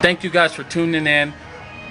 Thank you guys for tuning in.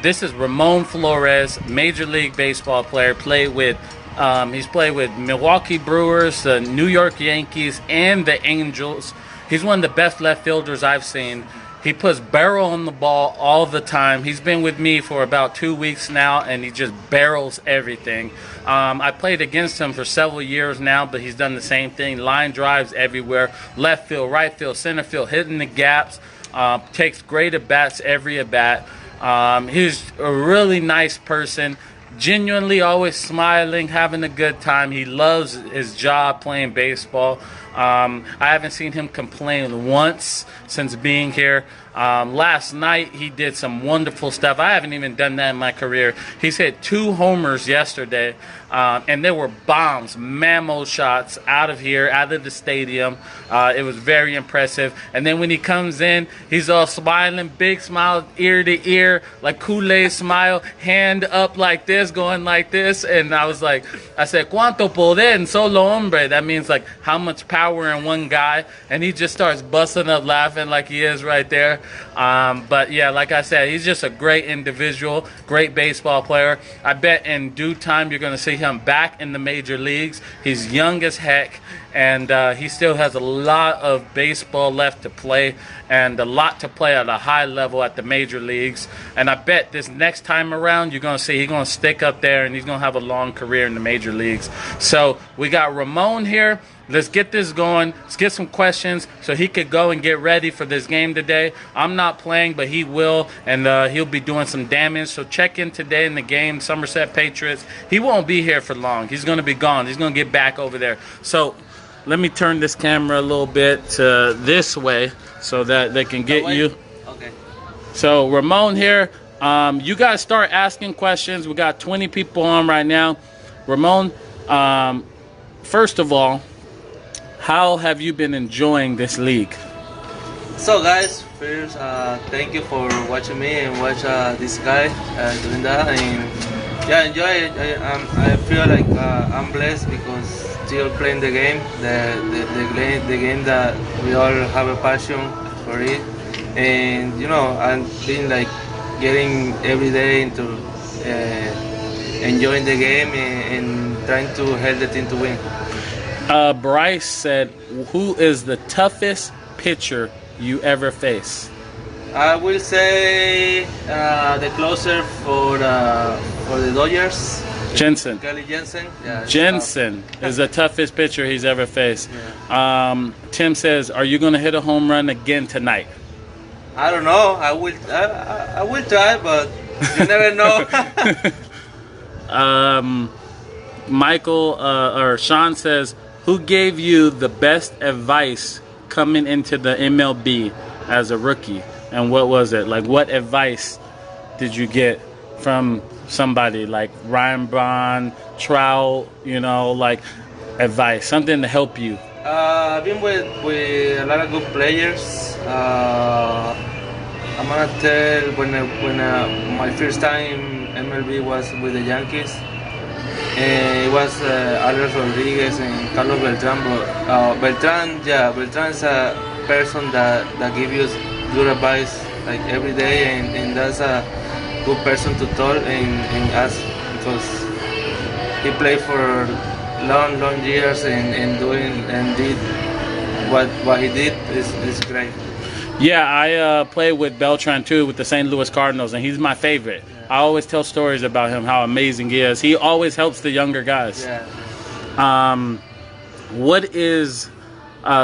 This is Ramon Flores, Major League Baseball player. He's played with Milwaukee Brewers, the New York Yankees, and the Angels. He's one of the best left fielders I've seen. He puts barrel on the ball all the time. He's been with me for about 2 weeks now, and he just barrels everything. I played against him for several years now, but he's done the same thing. Line drives everywhere, left field, right field, center field, hitting the gaps. Takes great at-bats every at-bat. He's a really nice person, genuinely always smiling, having a good time. He loves his job playing baseball. I haven't seen him complain once since being here. Last night he did some wonderful stuff. I haven't even done that in my career. He's hit 2 homers yesterday, and there were bombs, mammo shots out of here, out of the stadium. It was very impressive. And then when he comes in, he's all smiling, big smile, ear to ear, like Kool-Aid smile, hand up like this, going like this. And I said, ¿Cuánto poder en solo hombre? That means like how much power in one guy. And he just starts busting up laughing like he is right there. But yeah, like I said, he's just a great individual, great baseball player. I bet in due time you're going to see him back in the major leagues. He's young as heck, and he still has a lot of baseball left to play, and a lot to play at a high level at the major leagues. And I bet this next time around you're going to see he's going to stick up there, and he's going to have a long career in the major leagues. So we got Ramon here. Let's get this going. Let's get some questions so he could go and get ready for this game today. I'm not playing, but he will, and he'll be doing some damage. So check in today in the game, Somerset Patriots. He won't be here for long. He's going to be gone. He's going to get back over there. So let me turn this camera a little bit this way so that they can get you. Okay. So Ramon here. You guys start asking questions. We got 20 people on right now. Ramon, first of all, how have you been enjoying this league? So guys, first thank you for watching me and watch this guy doing that, and yeah, enjoy it. I feel like I'm blessed because still playing the game, the game that we all have a passion for it, and you know, I've been like getting every day into enjoying the game and trying to help the team to win. Bryce said, who is the toughest pitcher you ever face? I will say the closer for the Dodgers. Jensen. Kelly Jensen. Yeah, Jensen is the toughest pitcher he's ever faced. Yeah. Tim says, are you going to hit a home run again tonight? I don't know. I will try, but you never know. Michael or Sean says, who gave you the best advice coming into the MLB as a rookie? And what was it? Like, what advice did you get from somebody like Ryan Braun, Trout, you know, like advice, something to help you? I've been with a lot of good players. I'm gonna tell when my first time MLB was with the Yankees. It was Alex Rodriguez and Carlos Beltran. But Beltran's a person that gives you good advice like every day, and that's a good person to talk and ask, because he played for long years and did what he did is great. Yeah, I played with Beltran too with the St. Louis Cardinals, and he's my favorite. Yeah. I always tell stories about him, how amazing he is. He always helps the younger guys. Yeah. What is,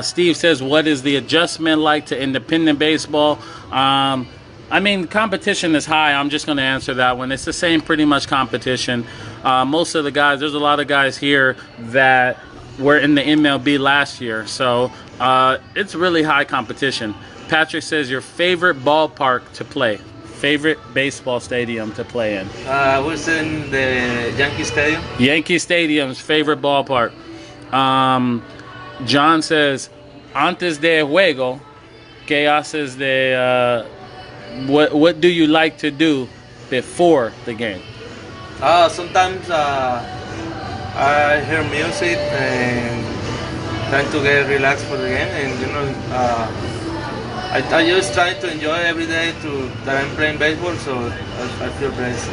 Steve says, what is the adjustment like to independent baseball? I mean, competition is high. I'm just going to answer that one. It's the same pretty much competition. Most of the guys, there's a lot of guys here that were in the MLB last year. So it's really high competition. Patrick says your favorite ballpark to play, favorite baseball stadium to play in. I was in the Yankee Stadium. Yankee Stadium's favorite ballpark. John says, antes de juego, ¿qué haces de, what do you like to do before the game? Sometimes I hear music and trying to get relaxed for the game, and you know, I just try to enjoy every day that I'm playing baseball, so I feel blessed.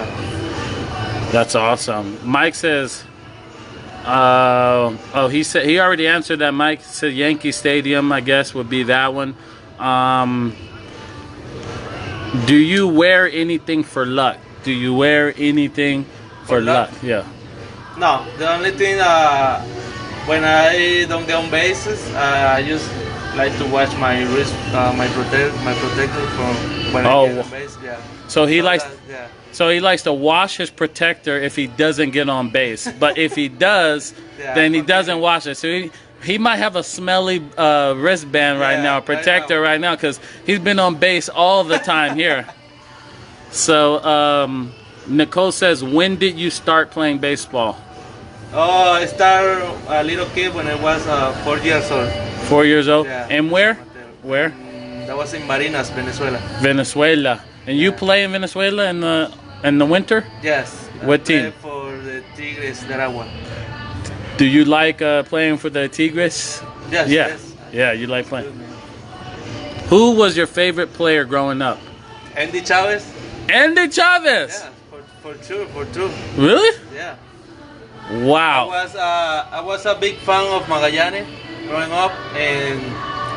That's awesome. Mike says, he said he already answered that. Mike said Yankee Stadium, I guess, would be that one. Do you wear anything for luck? Do you wear anything for luck? Yeah. No, the only thing when I don't get on bases, I just like to watch my wrist, my protector from when I get on base. Yeah. So he likes. Yeah. So he likes to wash his protector if he doesn't get on base. But if he does, then he doesn't wash it. So he might have a smelly wristband right now, protector right now, because he's been on base all the time here. So Nicole says, when did you start playing baseball? Oh, I started a little kid when I was 4 years old. 4 years old? Yeah. And where? Where? That was in Marinas, Venezuela. Venezuela. And you play in Venezuela in the winter? Yes. What I team? play for the Tigres de Aragua. Do you like playing for the Tigres? Yes. Yeah. Yes. Yeah, you like playing. Who was your favorite player growing up? Andy Chavez. Andy Chavez. Yeah, for sure. Really? Yeah. Wow. I was a big fan of Magallanes growing up, and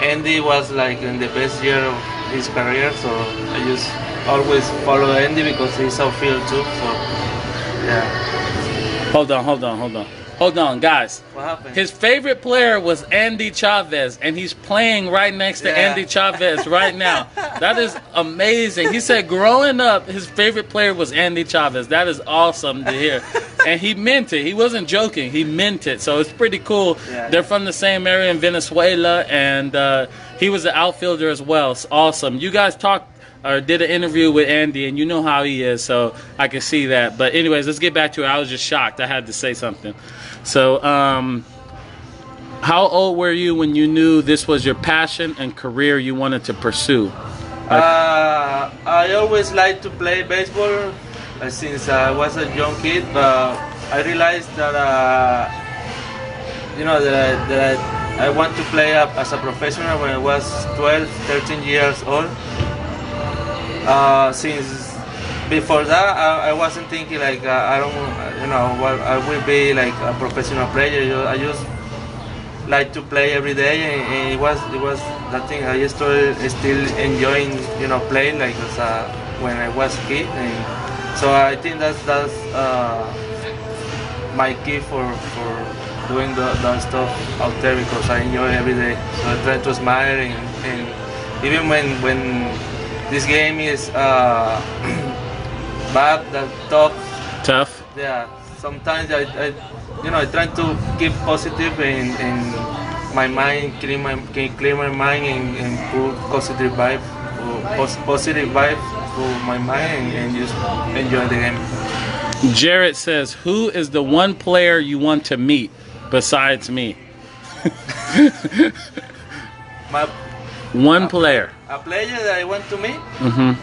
Andy was like in the best year of his career, so I just always follow Andy because he's outfield too. So yeah. Hold on, guys. What happened? His favorite player was Andy Chavez, and he's playing right next to Andy Chavez right now. That is amazing. He said growing up, his favorite player was Andy Chavez. That is awesome to hear. And he meant it. He wasn't joking. He meant it. So it's pretty cool. Yeah. They're from the same area in Venezuela, and he was an outfielder as well. It's awesome. You guys talked or did an interview with Andy, and you know how he is, so I can see that. But anyways, let's get back to it. I was just shocked. I had to say something. So, how old were you when you knew this was your passion and career you wanted to pursue? I always liked to play baseball since I was a young kid, but I realized that that I want to play as a professional when I was 12, 13 years old. Since before that, I wasn't thinking like I will be like a professional player. I just like to play every day, and it was that thing. I still enjoying playing like when I was a kid, and so I think that's my key for doing that stuff out there, because I enjoy every day. So I try to smile, and even when this game is bad, tough. Yeah, sometimes I try to keep positive and my mind, clear my mind and put positive vibe to my mind and just enjoy the game. Jarrett says, who is the one player you want to meet besides me? One player. A player that I want to meet? Mm-hmm.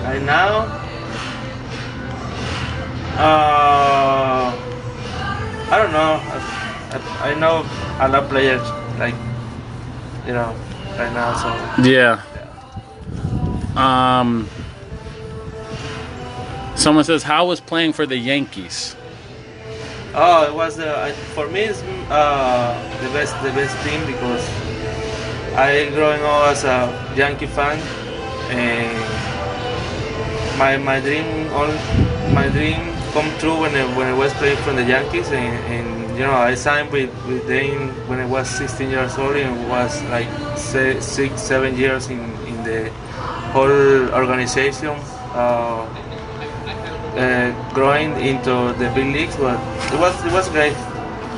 Right now? I don't know. I know a lot of players, like, right now, so. Yeah. Someone says, how was playing for the Yankees? Oh, it was for me it's the best team, because I growing up as a Yankee fan, and my dream come true when I was playing for the Yankees, and I signed with them when I was 16 years old, and was like 6-7 years in the whole organization. Growing into the big leagues, but it was great,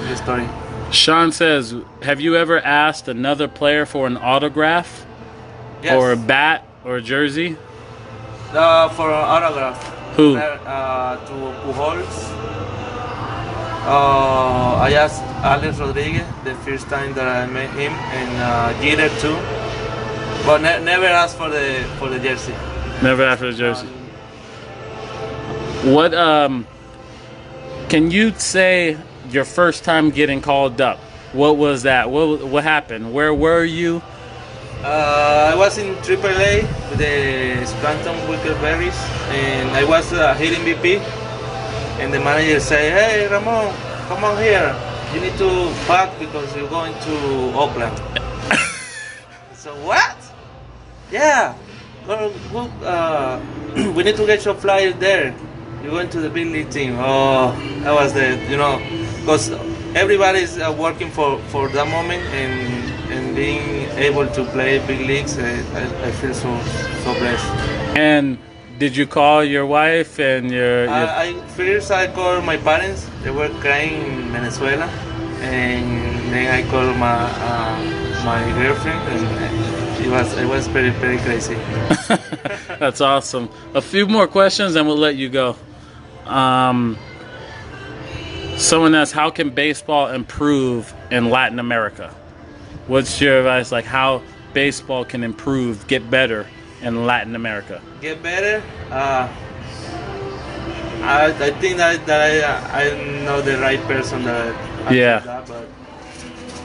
the story. Sean says, have you ever asked another player for an autograph? Yes. Or a bat or a jersey? For an autograph. Who? To Pujols. I asked Alex Rodriguez the first time that I met him, and Jeter too, but never asked for the jersey. Never asked for the jersey. What can you say your first time getting called up? What was that? What happened? Where were you? I was in AAA with the Scranton Wickleberries, and I was hitting VP. And the manager said, "Hey, Ramon, come on here. You need to pack because you're going to Oakland." So what? Yeah. We need to get your flyer there. You're going to the big league team. Oh, that was because everybody's working for that moment and being able to play big leagues. I feel so blessed. And did you call your wife and your First I called my parents. They were crying in Venezuela, and then I called my girlfriend, and it was very crazy. That's awesome. A few more questions and we'll let you go. Someone asks, how can baseball improve in Latin America? What's your advice, like how baseball can improve, get better in Latin America? Get better? I think that I'm not the right person that that, but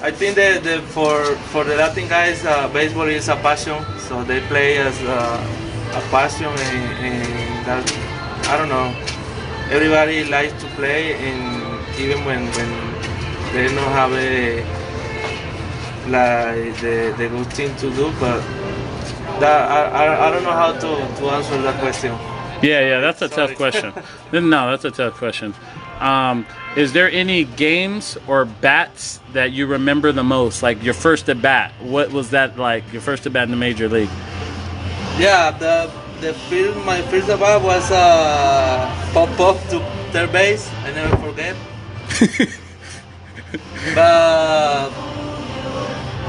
I think that for the Latin guys, baseball is a passion, so they play as a passion, and that, I don't know, everybody likes to play, and even when they don't have the good thing to do, but that I don't know how to answer that question. Yeah, that's a tough question. No, that's a tough question. Is there any games or bats that you remember the most? Like your first at bat, what was that like? Your first at bat in the major league? Yeah, my first at bat was pop to third base. I never forget. But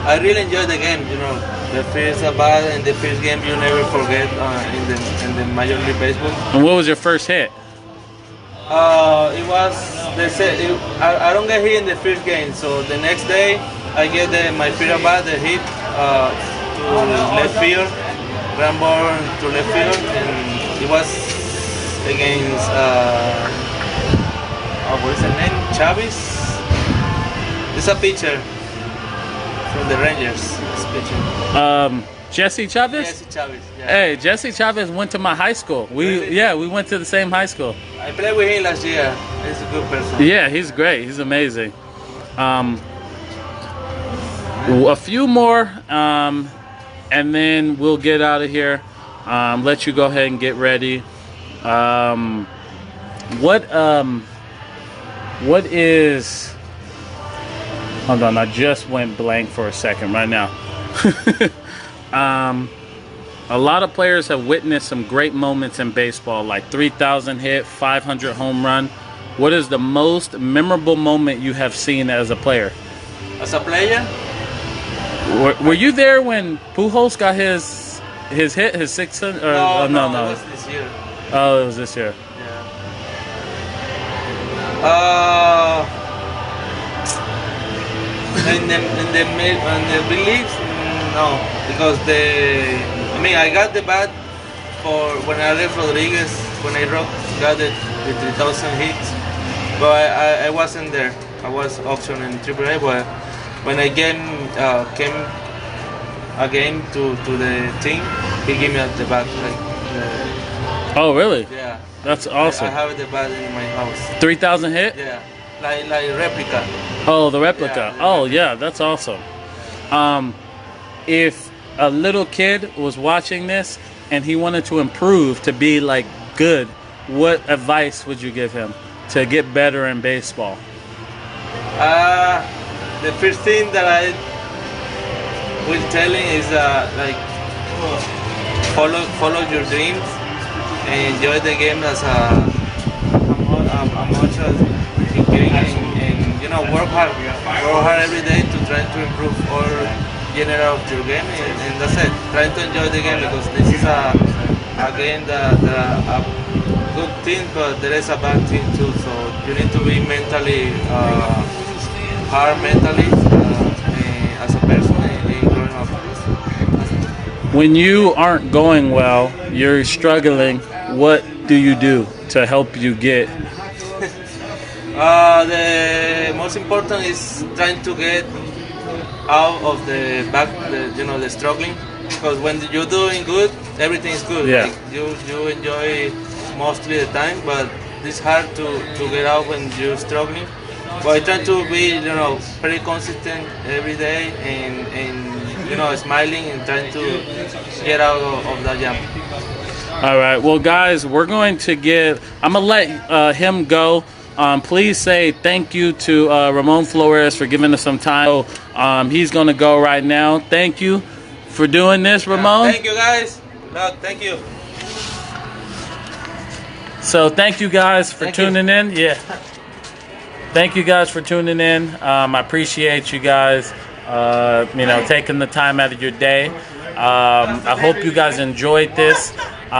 I really enjoyed the game. The first at bat and the first game you never forget in the Major League Baseball. And what was your first hit? It was I don't get hit in the first game, so the next day I get my first at bat, the hit to left field, ground ball to left field, and it was against what is the name? Chavez. It's a pitcher from the Rangers. It's a pitcher. Jesse Chavez? Jesse Chavez, yeah. Hey, Jesse Chavez went to my high school. We went to the same high school. I played with him last year. He's a good person. Yeah, he's great. He's amazing. A few more, and then we'll get out of here. Let you go ahead and get ready. What is... Hold on, I just went blank for a second right now. A lot of players have witnessed some great moments in baseball, like 3,000 hit, 500 home run. What is the most memorable moment you have seen as a player? As a player? Were you there when Pujols got his hit, his 600? No. It was this year. Oh, it was this year. Yeah. In the big leagues, no, because I got the bat for when Alex Rodriguez, when I got the 3,000 hits, but I wasn't there. I was auctioned in AAA, but when I came again to the team, he gave me the bat. Oh, really? Yeah. That's awesome. I have the bat in my house. 3,000 hit? Yeah, like replica. Oh, the replica. Yeah, oh, yeah, that's awesome. If a little kid was watching this and he wanted to improve to be like good, what advice would you give him to get better in baseball? The first thing that I will tell him is follow your dreams and enjoy the game as much as you can, and work hard every day to try to improve all general of your game, and that's it. Try to enjoy the game, because this is a game that a good thing, but there is a bad thing too. So you need to be mentally hard mentally as a person and growing up. When you aren't going well, you're struggling, what do you do to help you get? The most important is trying to get out of the back, the struggling. Because when you're doing good, everything is good. Yeah. Like you enjoy mostly the time, but it's hard to get out when you're struggling. But I try to be, pretty consistent every day and smiling and trying to get out of that jump. All right. Well, guys, I'm going to let him go. Please say thank you to Ramon Flores for giving us some time. So, he's going to go right now. Thank you for doing this, Ramon. Thank you, guys. Thank you. So thank you guys for tuning in. Yeah. Thank you guys for tuning in. I appreciate you guys, taking the time out of your day. I hope you guys enjoyed this.